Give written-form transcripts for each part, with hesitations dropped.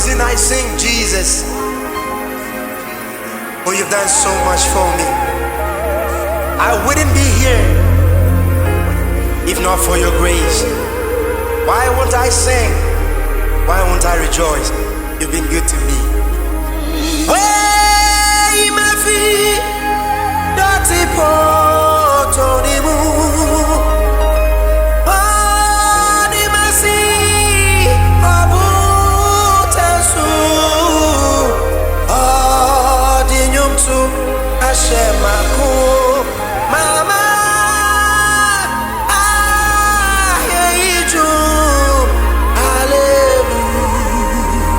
reason I sing Jesus. Oh, you've done so much for me. I wouldn't be here if not for your grace. Why won't I sing? Why won't I rejoice? You've been good to me. Wayi dɔte pɔtɔɔ dwomto ahyɛ mama Ayeyi dwom Alleluia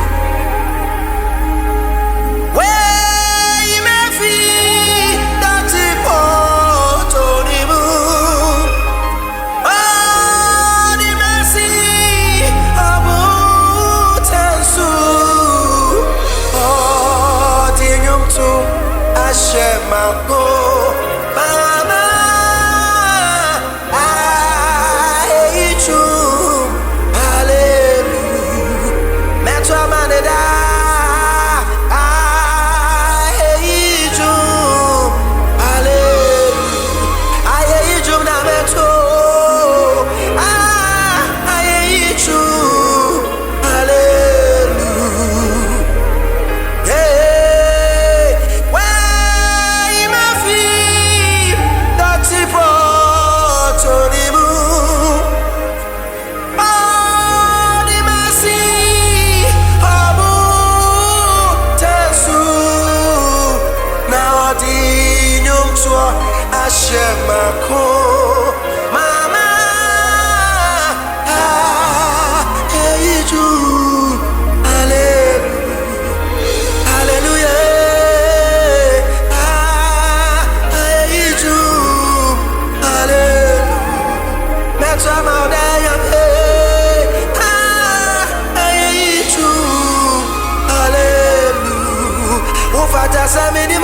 Wayi dɔte pɔtɔɔ dwomto ahyɛ mama Ayeyi dwom Alleluia Metro maneda Ayeyi dwom Alleluia Ayeyi dwom na metro Ayeyi dwom Alleluia ahyɛ mama Ayeyi dwom Alleluia Ayeyi dwom Alleluia Metro maneda Ayeyi dwom Alleluia Ufata samini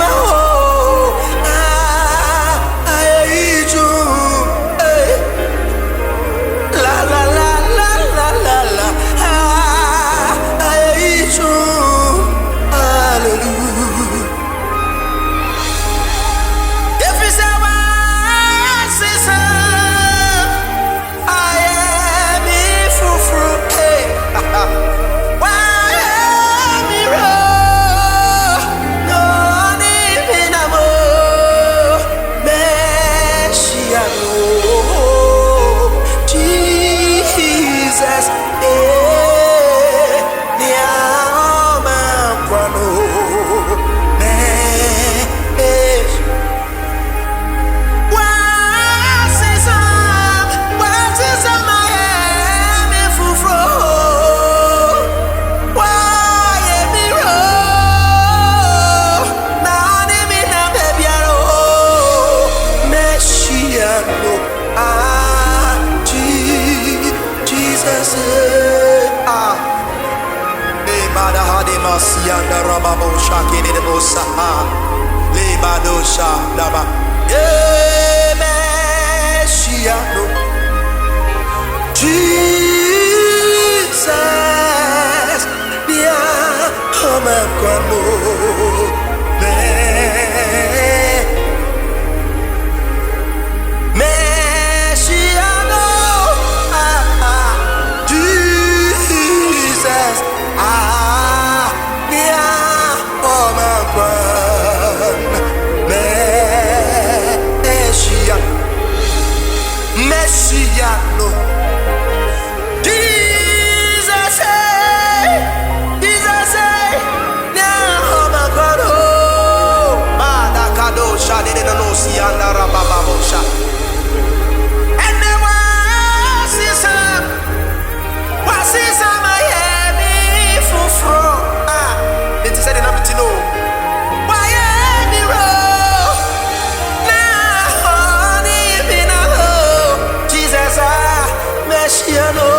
Nea Ɔma nkwa no Wasesa Mahyia foforɔ Wayɛ na nnim na bɛbiara Mahyia No Jesus Lebada hadi masiyanda rababo shakini de bosaha Lebado shadaba Mahyia No Jesus Nea Ɔma nkwa Mahyia No Jesus Nea Ɔma nkwa Mahyia No Jesus Nea Ɔma nkwa Madakado shadene no sianda rababosha Ɛnnɛ Wasesa Mahyia foforɔ It is said in Abiti no Wayɛ Jesus Mahyia No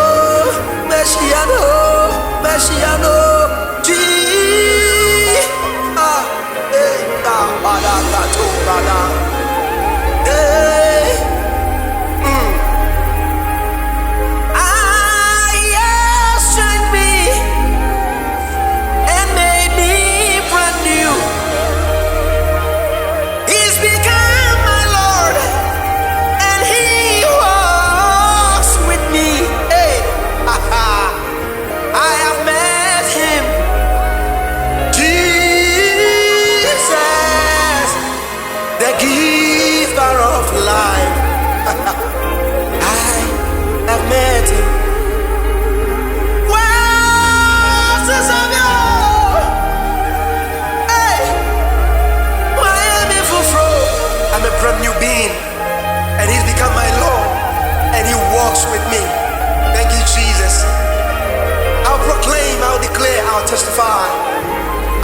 I'll declare, I'll testify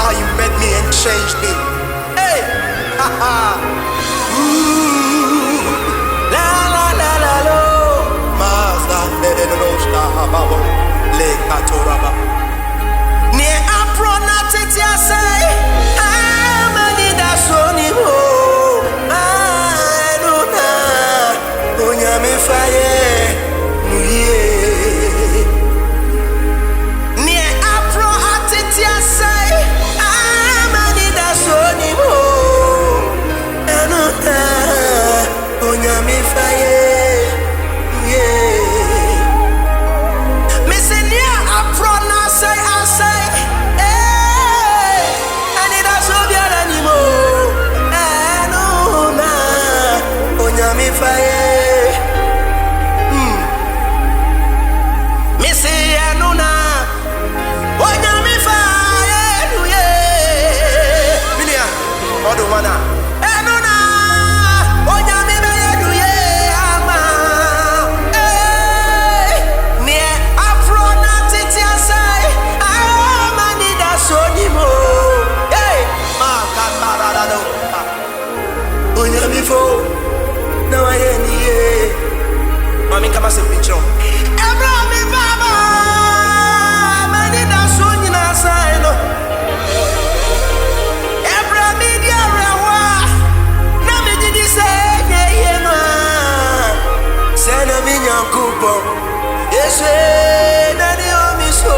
how you met me and changed me. Hey, ha ha. La la la la lo. Master, de no star babo. Le katoraba. Nea Ɔma atete asɛe. Anidaso nnim. Nnwom Onyame Wayɛ. Mese Nea Ɔma asɛe. Anidaso biara nnim. Nnwom Onyame Wayɛ. Mese Nnwom Onyame Wayɛ. Minia, odo wana. No, I ain't here. Mommy, come and say picture. Every baba, Anidaso nina saino. Every media rewa, na me didi say Nea Ɔma. Send me nyankupo. Yesu na ni omiso.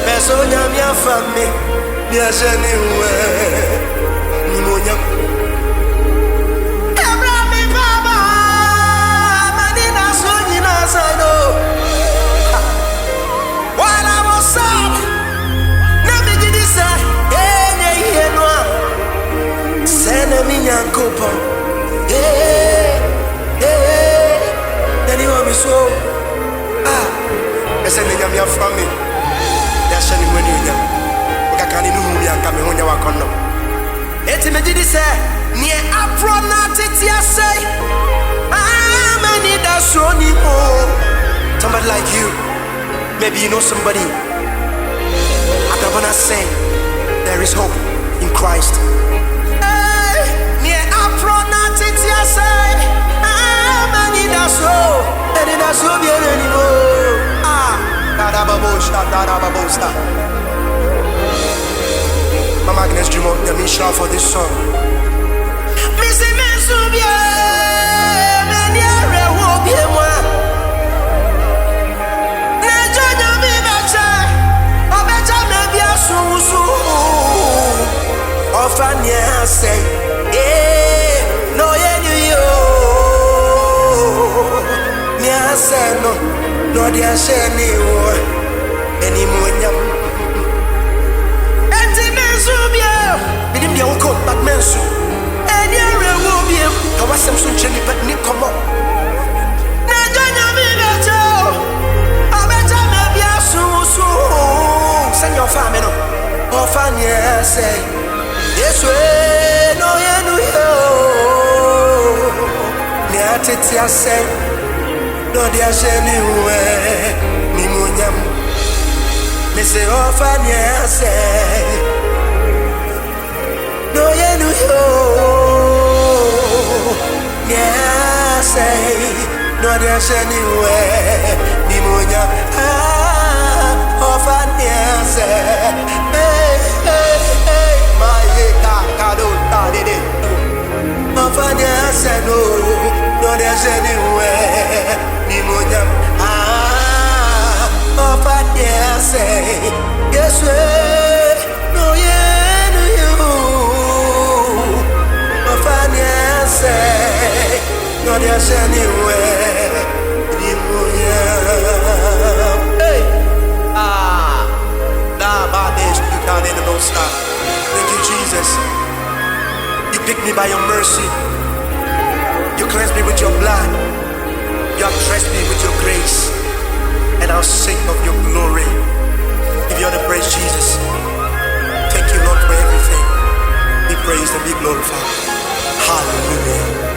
Beso nyamia fami, biasa ni we. Ni monyam. Nea Ɔma atete asɛe. Anidaso nnim. Somebody like you, maybe you know somebody. I don't wanna say there is hope in Christ. Nea Ɔma atete asɛe. Anidaso biara nnim. Darababosta. Mama Agnes Jumo, the Mashup for this song. Mese Mesubia, Menia Rewobie moi. Nejonya mi bacha, obecha me bia susu. Ofania say, no yenuyo. Nia say no dia say ni wo. Eni monyam. Minim dia wonko but mensu. Eni rewobie, ka wasem so ncheni but ni komo. Nejonya mi becho. Obecha me bia susu. Send your family no. Ofania say, Yesu no yenuyo. Nea atete asɛe. No dia sheni we. Ni monyam. Mese Ofania say. No yenuyo. Nea say. No dia sheni we. Ni monyam. Ofania say. Mahyia No. Ofania say no. No dia sheni we. Ni monyam. Ofania say. Yesu no yenuyo. Ofania say. No dia sheni we. Ni monyam. Hey. Thank you, Jesus. You picked me by your mercy. You cleansed me with your blood. You have dressed me with your grace. And I'll sing of your glory. Give you all the praise, Jesus. Thank you, Lord, for everything. Be praised and be glorified. Hallelujah.